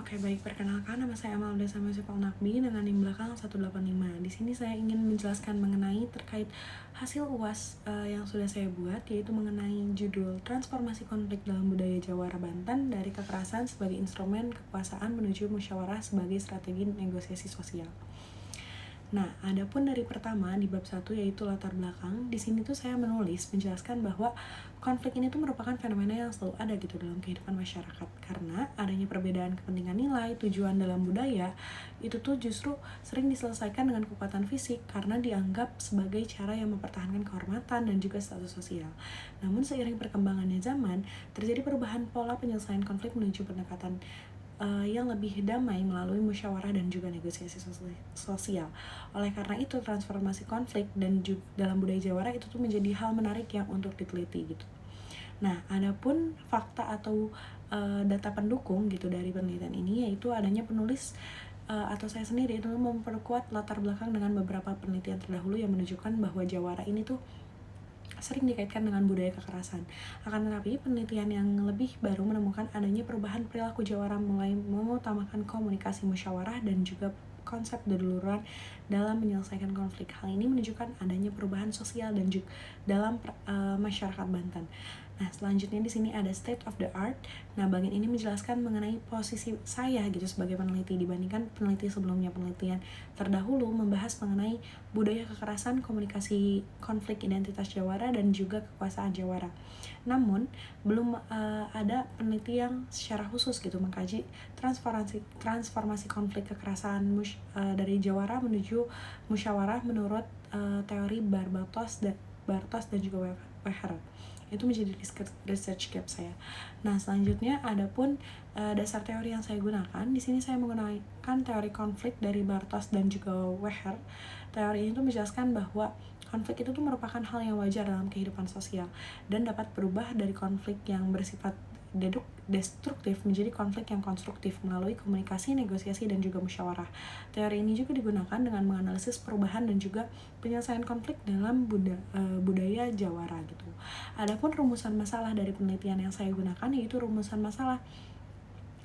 Oke, baik. Perkenalkan, nama saya Amal Desa Masifal Nakbi dengan NIM belakang 185. Di sini saya ingin menjelaskan mengenai terkait hasil UAS yang sudah saya buat, yaitu mengenai judul Transformasi Konflik dalam Budaya Jawara Banten dari Kekerasan sebagai Instrumen Kekuasaan menuju Musyawarah sebagai Strategi Negosiasi Sosial. Nah, adapun dari pertama di bab 1 yaitu latar belakang, di sini tuh saya menulis menjelaskan bahwa konflik ini tuh merupakan fenomena yang selalu ada gitu dalam kehidupan masyarakat, karena adanya perbedaan kepentingan nilai, tujuan dalam budaya itu tuh justru sering diselesaikan dengan kekuatan fisik karena dianggap sebagai cara yang mempertahankan kehormatan dan juga status sosial. Namun seiring perkembangannya zaman, terjadi perubahan pola penyelesaian konflik menuju pendekatan yang lebih damai melalui musyawarah dan juga negosiasi sosial. Oleh karena itu, transformasi konflik dan juga dalam budaya Jawara itu tuh menjadi hal menarik yang untuk diteliti gitu. Nah, adapun fakta atau data pendukung gitu dari penelitian ini yaitu adanya penulis atau saya sendiri itu memperkuat latar belakang dengan beberapa penelitian terdahulu yang menunjukkan bahwa Jawara ini tuh sering dikaitkan dengan budaya kekerasan. Akan tetapi, penelitian yang lebih baru menemukan adanya perubahan perilaku Jawara mulai mengutamakan komunikasi musyawarah dan juga konsep keduluran dalam menyelesaikan konflik. Hal ini menunjukkan adanya perubahan sosial dan juga dalam masyarakat Banten. Nah, selanjutnya di sini ada state of the art. Nah, bagian ini menjelaskan mengenai posisi saya gitu sebagai peneliti dibandingkan peneliti sebelumnya. Penelitian terdahulu membahas mengenai budaya kekerasan, komunikasi konflik identitas Jawara dan juga kekuasaan Jawara. Namun, belum ada peneliti yang secara khusus gitu mengkaji transformasi konflik kekerasan dari Jawara menuju musyawarah menurut teori Bartos dan juga Weher. Itu menjadi research gap saya. Nah, selanjutnya adapun dasar teori yang saya gunakan, di sini saya menggunakan teori konflik dari Bartos dan juga Weher. Teori ini tuh menjelaskan bahwa konflik itu tuh merupakan hal yang wajar dalam kehidupan sosial dan dapat berubah dari konflik yang bersifat destruktif menjadi konflik yang konstruktif melalui komunikasi, negosiasi, dan juga musyawarah. Teori ini juga digunakan dengan menganalisis perubahan dan juga penyelesaian konflik dalam budaya Jawara gitu. Adapun rumusan masalah dari penelitian yang saya gunakan yaitu rumusan masalah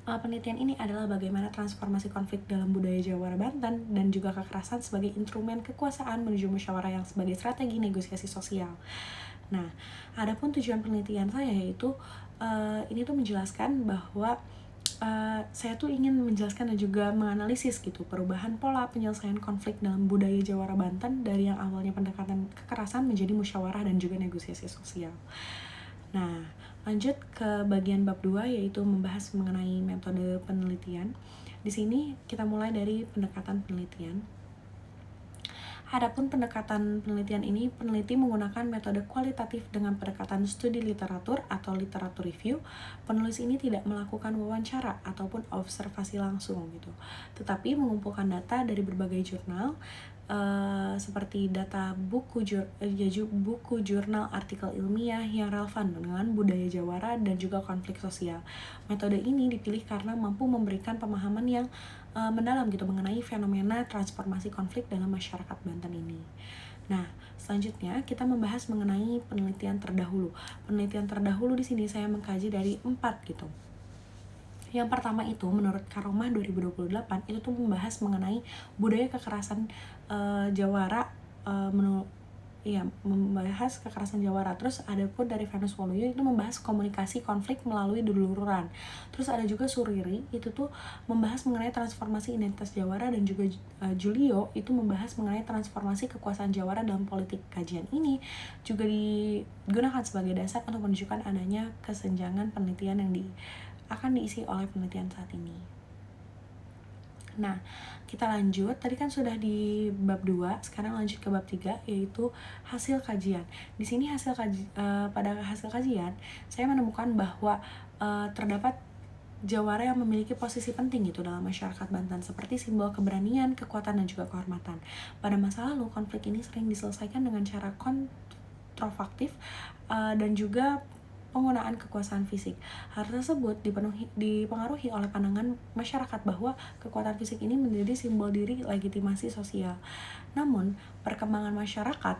penelitian ini adalah bagaimana transformasi konflik dalam budaya Jawara Banten dan juga kekerasan sebagai instrumen kekuasaan menuju musyawarah yang sebagai strategi negosiasi sosial. Nah, adapun tujuan penelitian saya yaitu ini tuh menjelaskan bahwa saya tuh ingin menjelaskan dan juga menganalisis gitu perubahan pola penyelesaian konflik dalam budaya Jawara Banten dari yang awalnya pendekatan kekerasan menjadi musyawarah dan juga negosiasi sosial. Nah, lanjut ke bagian bab 2 yaitu membahas mengenai metode penelitian. Di sini kita mulai dari pendekatan penelitian. Adapun pendekatan penelitian ini, peneliti menggunakan metode kualitatif dengan pendekatan studi literatur atau literatur review. Penulis ini tidak melakukan wawancara ataupun observasi langsung gitu, tetapi mengumpulkan data dari berbagai jurnal seperti data buku jurnal artikel ilmiah yang relevan dengan budaya Jawara dan juga konflik sosial. Metode ini dipilih karena mampu memberikan pemahaman yang mendalam gitu mengenai fenomena transformasi konflik dalam masyarakat Banten ini. Nah, selanjutnya kita membahas mengenai penelitian terdahulu. Penelitian terdahulu di sini saya mengkaji dari 4 gitu. Yang pertama itu menurut Karomah 2028 itu tuh membahas mengenai budaya kekerasan Jawara membahas kekerasan Jawara. Terus ada pun dari Venus Waluyo itu membahas komunikasi konflik melalui dulururan. Terus ada juga Suriri itu tuh membahas mengenai transformasi identitas Jawara dan juga Julio itu membahas mengenai transformasi kekuasaan Jawara dalam politik. Kajian ini juga digunakan sebagai dasar untuk menunjukkan adanya kesenjangan penelitian yang akan diisi oleh penelitian saat ini. Nah, kita lanjut. Tadi kan sudah di bab 2, sekarang lanjut ke bab 3 yaitu hasil kajian. Di sini pada hasil kajian saya menemukan bahwa terdapat Jawara yang memiliki posisi penting gitu dalam masyarakat Banten seperti simbol keberanian, kekuatan dan juga kehormatan. Pada masa lalu konflik ini sering diselesaikan dengan cara kontrofaktif dan juga penggunaan kekuasaan fisik. Hal tersebut dipengaruhi oleh pandangan masyarakat bahwa kekuatan fisik ini menjadi simbol diri legitimasi sosial. Namun, perkembangan masyarakat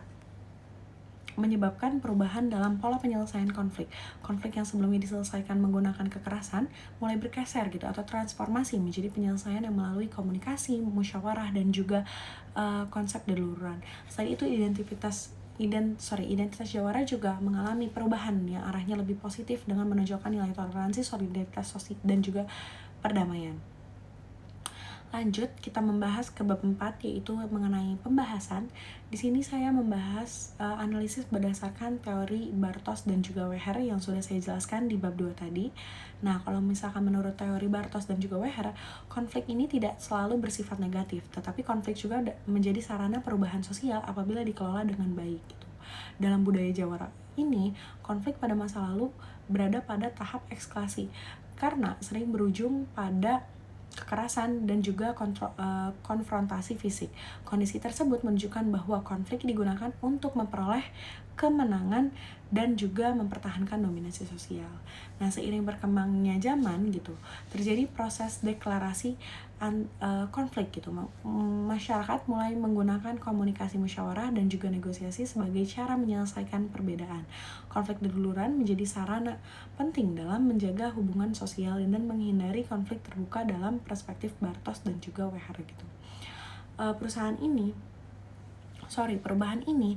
menyebabkan perubahan dalam pola penyelesaian konflik. Konflik yang sebelumnya diselesaikan menggunakan kekerasan mulai bergeser gitu atau transformasi menjadi penyelesaian yang melalui komunikasi, musyawarah dan juga konsep delururan. Selain itu identitas jawara juga mengalami perubahan yang arahnya lebih positif dengan menonjolkan nilai toleransi, solidaritas sosial dan juga perdamaian. Lanjut, kita membahas ke bab 4 yaitu mengenai pembahasan. Di sini saya membahas analisis berdasarkan teori Bartos dan juga Weher yang sudah saya jelaskan di bab 2 tadi. Nah, kalau misalkan menurut teori Bartos dan juga Weher, konflik ini tidak selalu bersifat negatif, tetapi konflik juga menjadi sarana perubahan sosial apabila dikelola dengan baik gitu. Dalam budaya Jawara ini, konflik pada masa lalu berada pada tahap eskalasi karena sering berujung pada kekerasan dan juga konfrontasi fisik. Kondisi tersebut menunjukkan bahwa konflik digunakan untuk memperoleh kemenangan dan juga mempertahankan dominasi sosial. Nah, seiring berkembangnya zaman gitu, terjadi proses deklarasi konflik gitu. Masyarakat mulai menggunakan komunikasi musyawarah dan juga negosiasi sebagai cara menyelesaikan perbedaan. Konflik delururan menjadi sarana penting dalam menjaga hubungan sosial dan menghindari konflik terbuka dalam perspektif Bartos dan juga Weher gitu. Perubahan ini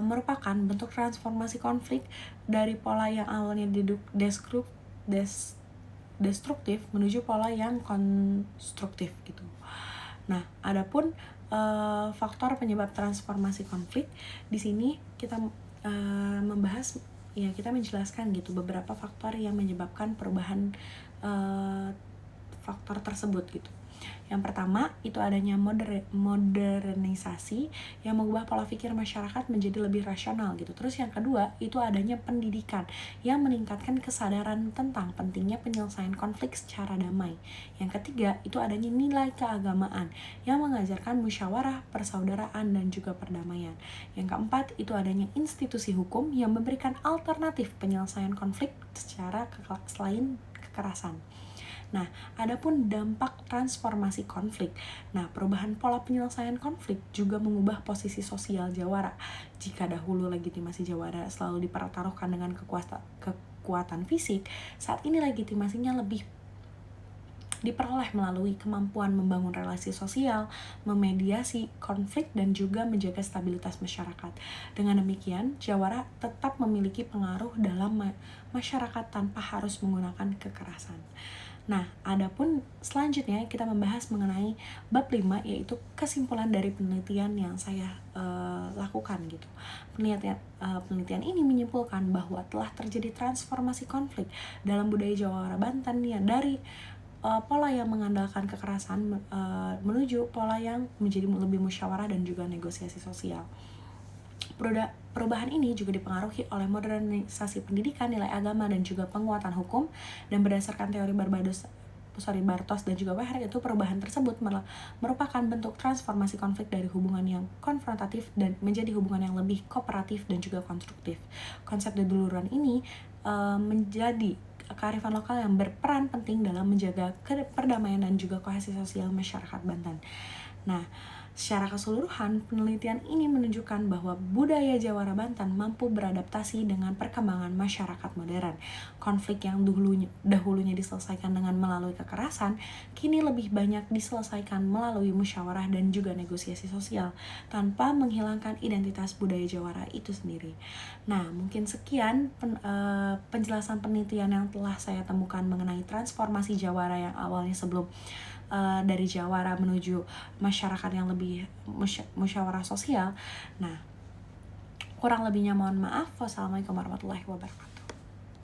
merupakan bentuk transformasi konflik dari pola yang awalnya destruktif menuju pola yang konstruktif gitu. Nah, adapun faktor penyebab transformasi konflik, di sini kita kita menjelaskan gitu beberapa faktor yang menyebabkan perubahan faktor tersebut gitu. Yang pertama itu adanya modernisasi yang mengubah pola pikir masyarakat menjadi lebih rasional gitu. Terus yang kedua itu adanya pendidikan yang meningkatkan kesadaran tentang pentingnya penyelesaian konflik secara damai. Yang ketiga itu adanya nilai keagamaan yang mengajarkan musyawarah, persaudaraan dan juga perdamaian. Yang keempat itu adanya institusi hukum yang memberikan alternatif penyelesaian konflik selain kekerasan. Nah, adapun dampak transformasi konflik. Nah, perubahan pola penyelesaian konflik juga mengubah posisi sosial Jawara. Jika dahulu legitimasi Jawara selalu dipertaruhkan dengan kekuatan fisik, saat ini legitimasinya lebih diperoleh melalui kemampuan membangun relasi sosial, memediasi konflik, dan juga menjaga stabilitas masyarakat. Dengan demikian, Jawara tetap memiliki pengaruh dalam masyarakat tanpa harus menggunakan kekerasan. Nah, adapun selanjutnya kita membahas mengenai bab 5 yaitu kesimpulan dari penelitian yang saya lakukan gitu. Penelitian ini menyimpulkan bahwa telah terjadi transformasi konflik dalam budaya Jawara Banten ya dari pola yang mengandalkan kekerasan menuju pola yang menjadi lebih musyawarah dan juga negosiasi sosial. Perubahan ini juga dipengaruhi oleh modernisasi pendidikan, nilai agama, dan juga penguatan hukum. Dan berdasarkan teori Bartos dan juga Weher, itu perubahan tersebut merupakan bentuk transformasi konflik dari hubungan yang konfrontatif dan menjadi hubungan yang lebih kooperatif dan juga konstruktif. Konsep deduluran ini menjadi kearifan lokal yang berperan penting dalam menjaga perdamaian dan juga kohesi sosial masyarakat Banten. Nah, secara keseluruhan, penelitian ini menunjukkan bahwa budaya Jawara Banten mampu beradaptasi dengan perkembangan masyarakat modern. Konflik yang dahulunya diselesaikan dengan melalui kekerasan, kini lebih banyak diselesaikan melalui musyawarah dan juga negosiasi sosial, tanpa menghilangkan identitas budaya Jawara itu sendiri. Nah, mungkin sekian penjelasan penelitian yang telah saya temukan mengenai transformasi Jawara yang awalnya sebelum dari Jawara menuju masyarakat yang lebih musyawarah sosial. Nah, kurang lebihnya mohon maaf. Wassalamualaikum warahmatullahi wabarakatuh.